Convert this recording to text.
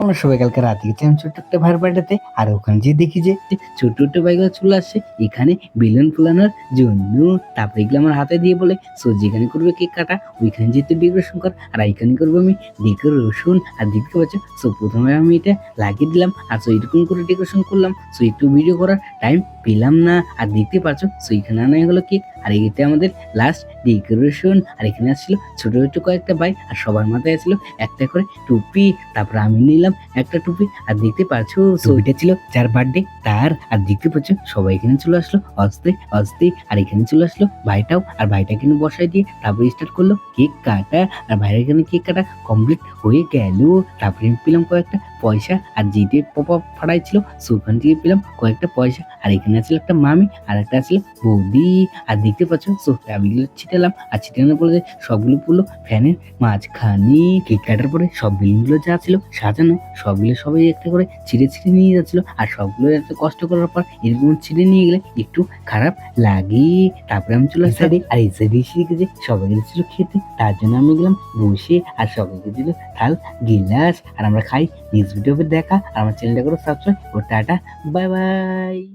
আমরা সবাই কালকে রাতে গেছিলাম ছোট্ট একটা ভাইয়ের বাড়িতে, আর ওখানে যে দেখি যে ছোট্ট ছোট্ট ভাইগুলো চলে আসছে এখানে বেলুন ফুলানোর জন্য। তারপরে এগুলো আমার হাতে দিয়ে বলে, সো যেখানে করবে কেক কাটা ওইখানে যেতে ডেকোরেশন কর, আর এইখানে করবো আমি ডেকোরেশন। আর দেখতে পাচ্ছ, সো প্রথমে আমি এটা লাগিয়ে দিলাম, আর সো এরকম করে ডেকোরেশন করলাম। সো একটু ভিডিও করার টাইম পেলাম না, আর দেখতে পাচ্ছ সো এখানে আনা হলো কেক, আর এটা আমাদের লাস্ট ডেকোরেশন। আর এখানে আসছিল ছোট ছোট কয়েকটা ভাই, আর সবার মাথায় আসছিল একটা করে টুপি। তারপর আমি নিলাম একটা টুপি, আর দেখতে পাচ্ছ ছবিটা ছিল যার বার্থডে তার। আর দেখতে পাচ্ছ সবাই এখানে চলে আসলো অস্তে অস্তে, আর এখানে চলে আসলো ভাইটাও, আর ভাইটা কিন্তু বসাই দিয়ে তারপরে স্টার্ট করলো কেক কাটা। আর ভাইয়ের এখানে কেক কাটা কমপ্লিট হয়ে গেল। তারপরে আমি পেলাম কয়েকটা পয়সা, আর যেটি পপ আপ ফাটাই ছিল সেখান থেকে পেলাম কয়েকটা পয়সা। আর এখানে আছে একটা মামি, আর একটা আছে বৌদি। আর দেখতে পাচ্ছ সো টাবিগুলো ছিটালাম, আর ছিটানোর পরে সবগুলো পড়লো ফ্যানের মাঝখানে। কেক কাটার পরে সব বেলুনগুলো যা ছিল সাজানো সবগুলো সবাই একটা করে ছিঁড়ে ছিঁড়ে নিয়ে যাচ্ছিল, আর সবগুলো এত কষ্ট করার পর এরকম ছিঁড়ে নিয়ে গেলে একটু খারাপ লাগে। তারপরে আমি চলে আসছি, আর এই সাইডে এসে দেখেছি সবাই গেছিল খেতে, তার জন্য আমি গেলাম বসে, আর সবাইকে দিল থাল গিলাস। আর আমরা খাই। নেক্সট ভিডিওতে দেখা, আর আমার চ্যানেলটা করে সাবস্ক্রাইব ও টাটা বাই বাই।